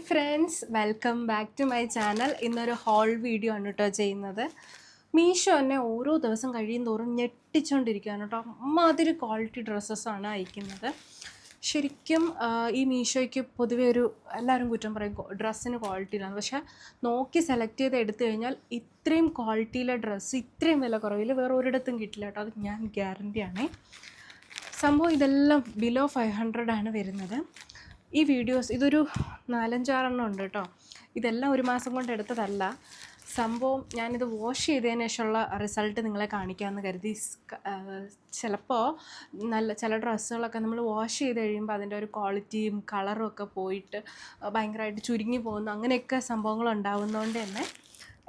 Friends, welcome back to my channel. ഇന്നൊരു whole video ആണ് കേട്ടോ ചെയ്യുന്നത്. മീഷോ എന്നെ ഓരോ ദിവസം കഴിയും തോറും ഞെട്ടിച്ചുകൊണ്ടിരിക്കുകയാണ് കേട്ടോ. അമ്മാതിരി ക്വാളിറ്റി ഡ്രസ്സസ്സാണ് അയക്കുന്നത്. ശരിക്കും ഈ മീഷോയ്ക്ക് പൊതുവെ എല്ലാവരും കുറ്റം പറയും ഡ്രസ്സിന് ക്വാളിറ്റി ഇല്ലാന്ന്. പക്ഷേ നോക്കി സെലക്ട് ചെയ്ത് എടുത്തു കഴിഞ്ഞാൽ ഇത്രയും ക്വാളിറ്റിയിലെ ഡ്രസ്സ് ഇത്രയും വില കുറവിൽ വേറെ ഒരിടത്തും കിട്ടില്ല കേട്ടോ. അത് ഞാൻ ഗ്യാരണ്ടിയാണേ. സംഭവം ഇതെല്ലാം ബിലോ 500 ആണ് വരുന്നത്. ഈ വീഡിയോസ് ഇതൊരു 4-5 ഉണ്ട് കേട്ടോ. ഇതെല്ലാം ഒരു മാസം കൊണ്ട് എടുത്തതല്ല. സംഭവം ഞാനിത് വാഷ് ചെയ്തതിന് ശേഷമുള്ള റിസൾട്ട് നിങ്ങളെ കാണിക്കാമെന്ന് കരുതി. ചിലപ്പോൾ ചില ഡ്രസ്സുകളൊക്കെ നമ്മൾ വാഷ് ചെയ്ത് കഴിയുമ്പോൾ അതിൻ്റെ ഒരു ക്വാളിറ്റിയും കളറും ഒക്കെ പോയിട്ട് ഭയങ്കരമായിട്ട് ചുരുങ്ങി പോകുന്നു. അങ്ങനെയൊക്കെ സംഭവങ്ങൾ ഉണ്ടാകുന്നതുകൊണ്ട് തന്നെ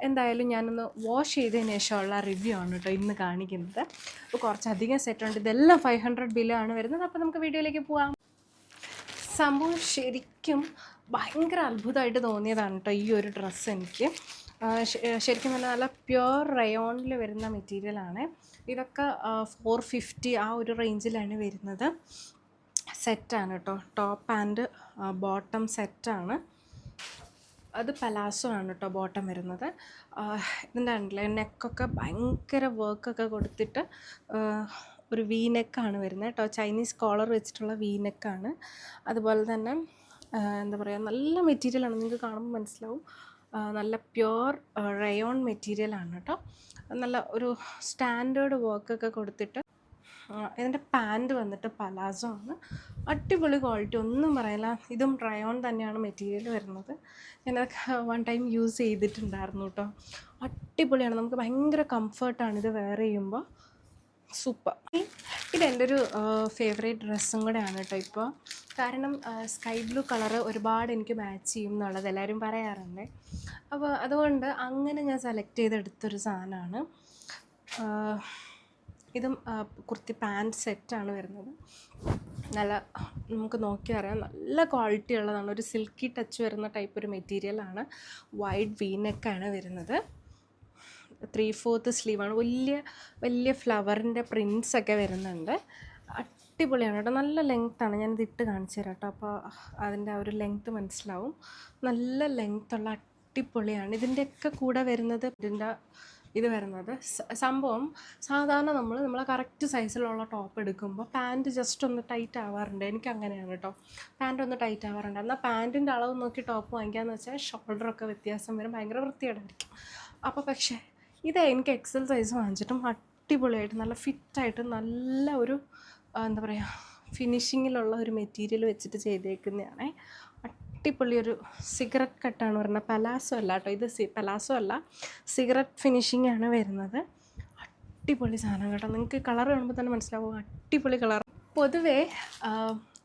എന്തായാലും ഞാനൊന്ന് വാഷ് ചെയ്തതിന് ശേഷമുള്ള റിവ്യൂ ആണ് കേട്ടോ ഇന്ന് കാണിക്കുന്നത്. അപ്പോൾ കുറച്ചധികം സെറ്റുണ്ട്. ഇതെല്ലാം 500 ബില്ലാണ് വരുന്നത്. അപ്പോൾ നമുക്ക് വീഡിയോയിലേക്ക് പോകാം. സംഭവം ശരിക്കും ഭയങ്കര അത്ഭുതമായിട്ട് തോന്നിയതാണ് കേട്ടോ ഈ ഒരു ഡ്രസ്സ് എനിക്ക്. ശരിക്കും പറഞ്ഞാൽ നല്ല പ്യുവർ റയോണിൽ വരുന്ന മെറ്റീരിയലാണ്. ഇതൊക്കെ 450 ആ ഒരു റേഞ്ചിലാണ് വരുന്നത്. സെറ്റാണ് കേട്ടോ. ടോപ്പ് ആൻഡ് ബോട്ടം സെറ്റാണ്. അത് പലാസോ ആണ് കേട്ടോ ബോട്ടം വരുന്നത്. ഇതിൻ്റെ ഉണ്ടല്ലേ നെക്കൊക്കെ ഭയങ്കര വർക്കൊക്കെ കൊടുത്തിട്ട് ഒരു വി നെക്കാണ് വരുന്നത് കേട്ടോ. ചൈനീസ് കോളർ വെച്ചിട്ടുള്ള വി നെക്കാണ്. അതുപോലെ തന്നെ എന്താ പറയുക, നല്ല മെറ്റീരിയലാണ്. നിങ്ങൾക്ക് കാണുമ്പോൾ മനസ്സിലാവും. നല്ല പ്യുവർ റയോൺ മെറ്റീരിയലാണ് കേട്ടോ. നല്ല ഒരു സ്റ്റാൻഡേർഡ് വർക്കൊക്കെ കൊടുത്തിട്ട് ഇതിൻ്റെ പാൻറ്റ് വന്നിട്ട് പലാസോ ആണ്. അടിപൊളി ക്വാളിറ്റി, ഒന്നും പറയില്ല. ഇതും റയോൺ തന്നെയാണ് മെറ്റീരിയൽ വരുന്നത്. ഞാനത് 1 ടൈം യൂസ് ചെയ്തിട്ടുണ്ടായിരുന്നു കേട്ടോ. അടിപൊളിയാണ്. നമുക്ക് ഭയങ്കര കംഫർട്ടാണ് ഇത് വെയർ ചെയ്യുമ്പോൾ. സൂപ്പർ. ഇതെൻ്റെ ഒരു ഫേവറേറ്റ് ഡ്രസ്സും കൂടെയാണ് കേട്ടോ ഇപ്പോൾ. കാരണം സ്കൈ ബ്ലൂ കളറ് ഒരുപാട് എനിക്ക് മാച്ച് ചെയ്യും എന്നുള്ളത് എല്ലാവരും പറയാറുണ്ട്. അപ്പോൾ അതുകൊണ്ട് അങ്ങനെ ഞാൻ സെലക്ട് ചെയ്തെടുത്തൊരു സാധനമാണ്. ഇതും കുർത്തി പാൻറ്റ് സെറ്റാണ് വരുന്നത്. നല്ല നമുക്ക് നോക്കി അറിയാം, നല്ല ക്വാളിറ്റി ഉള്ളതാണ്. ഒരു സിൽക്കി ടച്ച് വരുന്ന ടൈപ്പ് ഒരു മെറ്റീരിയലാണ്. വൈഡ് വി നെക്കാണ് വരുന്നത്. 3/4 സ്ലീവാണ്. വലിയ ഫ്ലവറിൻ്റെ പ്രിൻസൊക്കെ വരുന്നുണ്ട്. അടിപൊളിയാണ് കേട്ടോ. നല്ല ലെങ്ത്താണ്. ഞാനിത് ഇട്ട് കാണിച്ചു തരാം കേട്ടോ. അപ്പോൾ അതിൻ്റെ ആ ഒരു ലെങ്ത്ത് മനസ്സിലാവും. നല്ല ലെങ്ത്തുള്ള അടിപൊളിയാണ്. ഇതിൻ്റെയൊക്കെ കൂടെ വരുന്നത് ഇത് വരുന്നത് സംഭവം സാധാരണ നമ്മളെ കറക്റ്റ് സൈസിലുള്ള ടോപ്പ് എടുക്കുമ്പോൾ പാൻറ്റ് ജസ്റ്റ് ഒന്ന് ടൈറ്റ് ആവാറുണ്ട്. എനിക്ക് അങ്ങനെയാണ് കേട്ടോ. പാൻറ്റ് ഒന്ന് ടൈറ്റ് ആവാറുണ്ട്. എന്നാൽ പാൻറ്റിൻ്റെ അളവ് നോക്കി ടോപ്പ് വാങ്ങിക്കാമെന്ന് വെച്ചാൽ ഷോൾഡറൊക്കെ വ്യത്യാസം വരും, ഭയങ്കര വൃത്തികേടായിരിക്കും. അപ്പോൾ പക്ഷേ ഇത് എനിക്ക് എക്സൽ സൈസ് വാങ്ങിച്ചിട്ടും അടിപൊളിയായിട്ട് നല്ല ഫിറ്റായിട്ട് നല്ല ഒരു എന്താ പറയുക ഫിനിഷിങ്ങിലുള്ള ഒരു മെറ്റീരിയൽ വെച്ചിട്ട് ചെയ്തേക്കുന്നതാണ്. അടിപൊളി ഒരു സിഗരറ്റ് കട്ടാണ് വരുന്നത്. പലാസോ അല്ല കേട്ടോ. ഇത് പലാസോ അല്ല, സിഗരറ്റ് ഫിനിഷിംഗ് ആണ് വരുന്നത്. അടിപൊളി സാധനം കേട്ടോ. നിങ്ങൾക്ക് കളർ കാണുമ്പോൾ തന്നെ മനസ്സിലാവും, അടിപൊളി കളർ. പൊതുവേ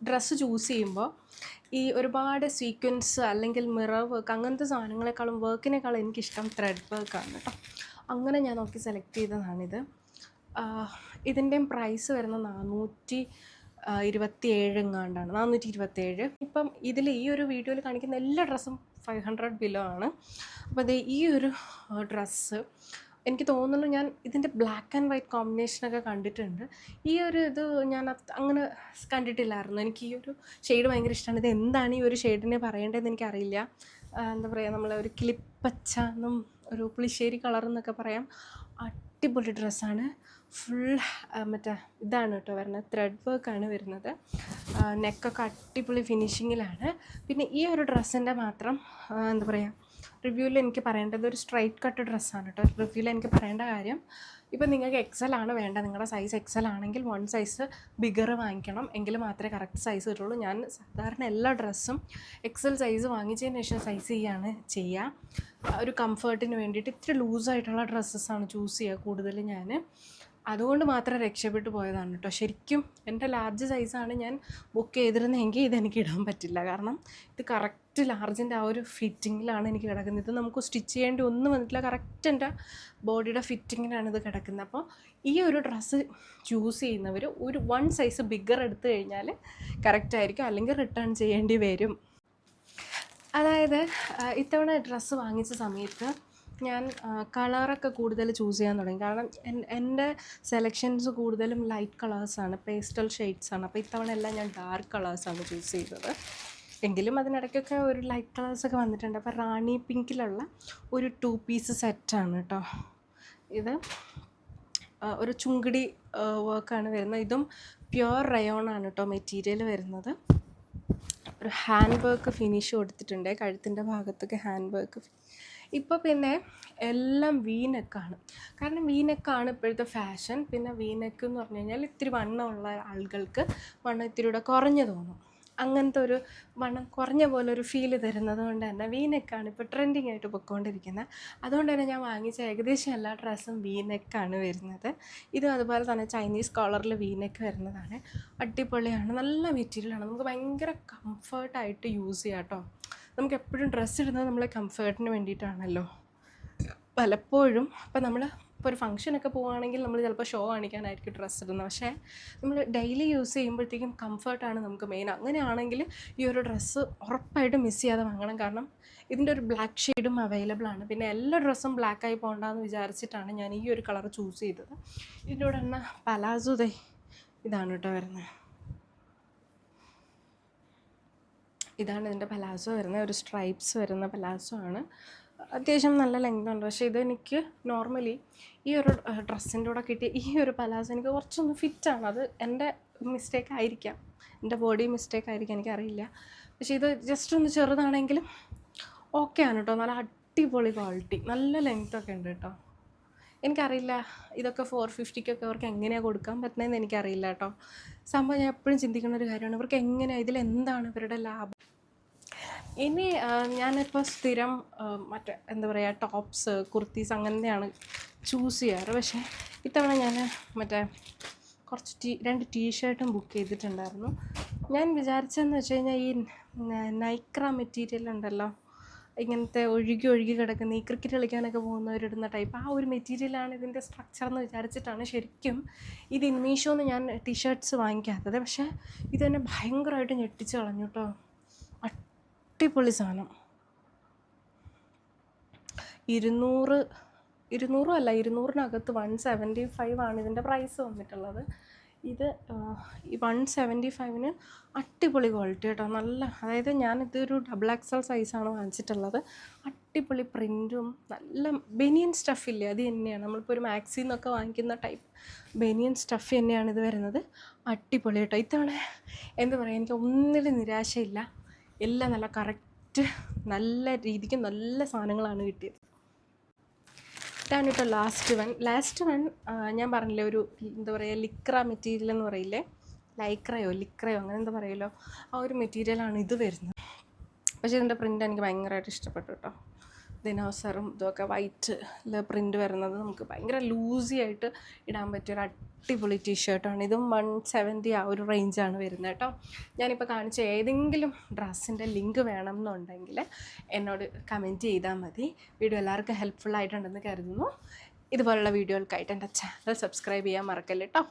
ഡ്രസ്സ് ചൂസ് ചെയ്യുമ്പോൾ ഈ ഒരുപാട് സീക്വൻസ് അല്ലെങ്കിൽ മിറർ വർക്ക് അങ്ങനത്തെ സാധനങ്ങളെക്കാളും വർക്കിനേക്കാളും എനിക്കിഷ്ടം ത്രെഡ് വർക്കാണ് കേട്ടോ. അങ്ങനെ ഞാൻ നോക്കി സെലക്ട് ചെയ്തതാണിത്. ഇതിൻ്റെയും പ്രൈസ് വരുന്നത് 427 എങ്ങാണ്ടാണ്, 427. ഇപ്പം ഇതിൽ ഈ ഒരു വീഡിയോയിൽ കാണിക്കുന്ന എല്ലാ ഡ്രസ്സും 500 ബിലോ ആണ്. അപ്പോൾ അത് ഈ ഒരു ഡ്രസ്സ് എനിക്ക് തോന്നുന്നു ഞാൻ ഇതിൻ്റെ ബ്ലാക്ക് ആൻഡ് വൈറ്റ് കോമ്പിനേഷനൊക്കെ കണ്ടിട്ടുണ്ട്. ഈ ഒരു ഇത് ഞാൻ അങ്ങനെ കണ്ടിട്ടില്ലായിരുന്നു. എനിക്ക് ഈ ഒരു ഷെയ്ഡ് ഭയങ്കര ഇഷ്ടമാണ്. ഇത് എന്താണ് ഈ ഒരു ഷെയ്ഡിനെ പറയേണ്ടതെന്ന് എനിക്കറിയില്ല. എന്താ പറയുക, നമ്മളൊരു കിളിപ്പച്ച എന്നും ഒരു പുളിശ്ശേരി കളറെന്നൊക്കെ പറയാം. അടിപൊളി ഡ്രസ്സാണ്. ഫുൾ മറ്റേ ഇതാണ് കേട്ടോ വരുന്നത്, ത്രെഡ് വർക്കാണ് വരുന്നത്. നെക്കൊക്കെ അടിപൊളി ഫിനിഷിങ്ങിലാണ്. പിന്നെ ഈ ഒരു ഡ്രസ്സിൻ്റെ മാത്രം എന്താ പറയുക, റിവ്യൂവിൽ എനിക്ക് പറയേണ്ടത് ഒരു സ്ട്രൈറ്റ് കട്ട് ഡ്രസ്സാണ് കേട്ടോ. റിവ്യൂവിൽ എനിക്ക് പറയേണ്ട കാര്യം, ഇപ്പം നിങ്ങൾക്ക് എക്സൽ ആണ് വേണ്ട, നിങ്ങളുടെ സൈസ് എക്സൽ ആണെങ്കിൽ 1 സൈസ് ബിഗർ വാങ്ങിക്കണം, എങ്കിൽ മാത്രമേ കറക്റ്റ് സൈസ് കിട്ടുള്ളൂ. ഞാൻ സാധാരണ എല്ലാ ഡ്രസ്സും എക്സൽ സൈസ് വാങ്ങിച്ചതിന് ശേഷം സൈസ് ചെയ്യുക. ഒരു കംഫർട്ടിന് വേണ്ടിയിട്ട് ഇത്തിരി ലൂസായിട്ടുള്ള ഡ്രസ്സസ്സാണ് ചൂസ് ചെയ്യുക കൂടുതൽ ഞാൻ. അതുകൊണ്ട് മാത്രം രക്ഷപ്പെട്ടു പോയതാണ് കേട്ടോ. ശരിക്കും എൻ്റെ ലാർജ് സൈസാണ് ഞാൻ ബുക്ക് ചെയ്തിരുന്നതെങ്കിൽ ഇതെനിക്ക് ഇടാൻ പറ്റില്ല. കാരണം ഇത് കറക്റ്റ് ലാർജിൻ്റെ ആ ഒരു ഫിറ്റിങ്ങിലാണ് എനിക്ക് കിടക്കുന്നത്. ഇത് നമുക്ക് സ്റ്റിച്ച് ചെയ്യേണ്ടി ഒന്നും വന്നിട്ടില്ല. കറക്റ്റ് എൻ്റെ ബോഡിയുടെ ഫിറ്റിങ്ങിലാണ് ഇത് കിടക്കുന്നത്. അപ്പോൾ ഈ ഒരു ഡ്രസ്സ് ചൂസ് ചെയ്യുന്നവർ ഒരു 1 സൈസ് ബിഗർ എടുത്തു കഴിഞ്ഞാൽ കറക്റ്റായിരിക്കും, അല്ലെങ്കിൽ റിട്ടേൺ ചെയ്യേണ്ടി വരും. അതായത് ഇത്തവണ ഡ്രസ്സ് വാങ്ങിച്ച സമയത്ത് ഞാൻ കളറൊക്കെ കൂടുതൽ ചൂസ് ചെയ്യാൻ തുടങ്ങി. കാരണം എൻ്റെ സെലക്ഷൻസ് കൂടുതലും ലൈറ്റ് കളേഴ്സാണ്, പേസ്റ്റൽ ഷെയ്ഡ്സാണ്. അപ്പോൾ ഇത്തവണ എല്ലാം ഞാൻ ഡാർക്ക് കളേഴ്സാണ് ചൂസ് ചെയ്തത്. എങ്കിലും അതിനിടയ്ക്കൊക്കെ ഒരു ലൈറ്റ് കളേഴ്സൊക്കെ വന്നിട്ടുണ്ട്. അപ്പോൾ റാണി പിങ്കിലുള്ള ഒരു 2 പീസ് സെറ്റാണ് കേട്ടോ ഇത്. ഒരു ചുങ്കിടി വർക്കാണ് വരുന്നത്. ഇതും പ്യുവർ റയോൺ ആണ് കേട്ടോ മെറ്റീരിയൽ വരുന്നത്. ഒരു ഹാൻഡ് വർക്ക് ഫിനിഷ് കൊടുത്തിട്ടുണ്ട്, കഴുത്തിൻ്റെ ഭാഗത്തൊക്കെ ഹാൻഡ് വർക്ക്. ഇപ്പോൾ പിന്നെ എല്ലാം വീനെക്കാണ്, കാരണം വീനെക്കാണ് ഇപ്പോഴത്തെ ഫാഷൻ. പിന്നെ വീനെക്ക് എന്ന് പറഞ്ഞു കഴിഞ്ഞാൽ ഇത്തിരി വണ്ണമുള്ള ആളുകൾക്ക് വണ്ണം ഇത്തിരി കൂടെ കുറഞ്ഞു തോന്നും. അങ്ങനത്തെ ഒരു വണ്ണം കുറഞ്ഞ പോലെ ഒരു ഫീല് തരുന്നത് കൊണ്ട് തന്നെ വീനെക്കാണ് ഇപ്പോൾ ട്രെൻഡിങ് ആയിട്ട് പൊയ്ക്കൊണ്ടിരിക്കുന്നത്. അതുകൊണ്ട് തന്നെ ഞാൻ വാങ്ങിച്ച ഏകദേശം എല്ലാ ഡ്രസ്സും വീനെക്കാണ് വരുന്നത്. ഇതും അതുപോലെ തന്നെ ചൈനീസ് കോളറിൽ വീനെക്ക് വരുന്നതാണ്. അടിപൊളിയാണ്, നല്ല മെറ്റീരിയലാണ്, നമുക്ക് ഭയങ്കര കംഫർട്ടായിട്ട് യൂസ് ചെയ്യാം കേട്ടോ. നമുക്ക് എപ്പോഴും ഡ്രസ്സ് ഇടുന്നത് നമ്മളെ കംഫേർട്ടിന് വേണ്ടിയിട്ടാണല്ലോ പലപ്പോഴും. അപ്പോൾ നമ്മൾ ഇപ്പോൾ ഒരു ഫംഗ്ഷനൊക്കെ പോവുകയാണെങ്കിൽ നമ്മൾ ചിലപ്പോൾ ഷോ കാണിക്കാനായിരിക്കും ഡ്രസ്സ് ഇടുന്നത്. പക്ഷേ നമ്മൾ ഡെയിലി യൂസ് ചെയ്യുമ്പോഴത്തേക്കും കംഫർട്ടാണ് നമുക്ക് മെയിൻ. അങ്ങനെയാണെങ്കിൽ ഈ ഒരു ഡ്രസ്സ് ഉറപ്പായിട്ടും മിസ് ചെയ്യാതെ വാങ്ങണം. കാരണം ഇതിൻ്റെ ഒരു ബ്ലാക്ക് ഷെയ്ഡും അവൈലബിൾ ആണ്. പിന്നെ എല്ലാ ഡ്രസ്സും ബ്ലാക്കായി പോകണ്ടെന്ന് വിചാരിച്ചിട്ടാണ് ഞാൻ ഈ ഒരു കളർ ചൂസ് ചെയ്തത്. ഇതിൻ്റെ കൂടെ തന്നെ പലാസോ ഇതാണ് കേട്ടോ വരുന്നത്. ഇതാണ് ഇതിൻ്റെ പലാസോ വരുന്നത്. ഒരു സ്ട്രൈപ്സ് വരുന്ന പലാസോ ആണ്. അത്യാവശ്യം നല്ല ലെങ്ത് ഉണ്ട്. പക്ഷേ ഇതെനിക്ക് നോർമലി ഈ ഒരു ഡ്രസ്സിൻ്റെ കൂടെ കിട്ടിയ ഈ ഒരു പലാസോ എനിക്ക് കുറച്ചൊന്ന് ഫിറ്റാണ്. അത് എൻ്റെ മിസ്റ്റേക്ക് ആയിരിക്കാം, എൻ്റെ ബോഡി മിസ്റ്റേക്ക് ആയിരിക്കാം, എനിക്കറിയില്ല. പക്ഷേ ഇത് ജസ്റ്റ് ഒന്ന് ചെറുതാണെങ്കിലും ഓക്കെ ആണ് കേട്ടോ. നല്ല അടിപൊളി ക്വാളിറ്റി, നല്ല ലെങ്ത്തൊക്കെ ഉണ്ട് കേട്ടോ. എനിക്കറിയില്ല ഇതൊക്കെ 450 അവർക്ക് എങ്ങനെയാണ് കൊടുക്കാൻ പറ്റുന്നതെന്ന് എനിക്കറിയില്ല കേട്ടോ. സംഭവം ഞാൻ എപ്പോഴും ചിന്തിക്കുന്ന ഒരു കാര്യമാണ്, ഇവർക്ക് എങ്ങനെയാണ്, ഇതിലെന്താണ് ഇവരുടെ ലാഭം. ഇനി ഞാനിപ്പോൾ സ്ഥിരം മറ്റേ എന്താ പറയുക ടോപ്സ്, കുർത്തീസ് അങ്ങനത്തെയാണ് ചൂസ് ചെയ്യാറ്. പക്ഷേ ഇത്തവണ ഞാൻ മറ്റേ കുറച്ച് 2 ടീഷർട്ടും ബുക്ക് ചെയ്തിട്ടുണ്ടായിരുന്നു. ഞാൻ വിചാരിച്ചതെന്ന് വെച്ച് കഴിഞ്ഞാൽ ഈ നൈക്ര മെറ്റീരിയൽ ഉണ്ടല്ലോ, ഇങ്ങനത്തെ ഒഴുകി കിടക്കുന്ന ഈ ക്രിക്കറ്റ് കളിക്കാനൊക്കെ പോകുന്നവരിടുന്ന ടൈപ്പ്, ആ ഒരു മെറ്റീരിയലാണ് ഇതിൻ്റെ സ്ട്രക്ചർ എന്ന് വിചാരിച്ചിട്ടാണ് ശരിക്കും ഇത് മീഷോന്ന് ഞാൻ ടീഷർട്ട്സ് വാങ്ങിക്കാത്തത്. പക്ഷേ ഇതെന്നെ ഭയങ്കരമായിട്ട് ഞെട്ടിച്ച് കളഞ്ഞു കേട്ടോ. അടിപൊളി സാധനം. 200 175 ആണ് ഇതിൻ്റെ പ്രൈസ് വന്നിട്ടുള്ളത്. ഇത് ഈ 175 അടിപൊളി ക്വാളിറ്റി കേട്ടോ. നല്ല, അതായത് ഞാനിതൊരു XXL സൈസാണ് വാങ്ങിച്ചിട്ടുള്ളത്. അടിപൊളി പ്രിൻറ്റും നല്ല ബനിയൻ സ്റ്റഫില്ലേ, അത് തന്നെയാണ്. നമ്മളിപ്പോൾ ഒരു മാക്സിൽ നിന്നൊക്കെ വാങ്ങിക്കുന്ന ടൈപ്പ് ബനിയൻ സ്റ്റഫ് തന്നെയാണ് ഇത് വരുന്നത്. അടിപൊളി കേട്ടോ. ഇത്തവണ എന്താ പറയുക, എനിക്ക് ഒന്നിലും നിരാശയില്ല. എല്ലാം നല്ല കറക്റ്റ്, നല്ല രീതിക്ക് നല്ല സാധനങ്ങളാണ് കിട്ടിയത്. ഇതാണ് കേട്ടോ ലാസ്റ്റ് വൺ. ഞാൻ പറഞ്ഞില്ലേ ഒരു എന്താ പറയുക ലിക്ര മെറ്റീരിയൽ എന്ന് പറയില്ലേ, ലിക്രയോ അങ്ങനെ എന്താ പറയുമല്ലോ, ആ ഒരു മെറ്റീരിയലാണ് ഇത് വരുന്നത്. പക്ഷേ ഇതിൻ്റെ പ്രിൻ്റ് എനിക്ക് ഭയങ്കരമായിട്ട് ഇഷ്ടപ്പെട്ടു കേട്ടോ. ദിനോസറും ഇതൊക്കെ വൈറ്റിൽ പ്രിൻ്റ് വരുന്നത് നമുക്ക് ഭയങ്കര ലൂസി ആയിട്ട് ഇടാൻ പറ്റിയൊരു അടിപൊളി ടീഷർട്ടാണ്. ഇതും 170 ആ ഒരു റേഞ്ചാണ് വരുന്നത് കേട്ടോ. ഞാനിപ്പോൾ കാണിച്ച ഏതെങ്കിലും ഡ്രസ്സിൻ്റെ ലിങ്ക് വേണം എന്നുണ്ടെങ്കിൽ എന്നോട് കമൻറ്റ് ചെയ്താൽ മതി. വീഡിയോ എല്ലാവർക്കും ഹെൽപ്ഫുൾ ആയിട്ടുണ്ടെന്ന് കരുതുന്നു. ഇതുപോലുള്ള വീഡിയോകൾക്കായിട്ട് എൻ്റെ ചാനൽ സബ്സ്ക്രൈബ് ചെയ്യാൻ മറക്കല്ലേ കേട്ടോ.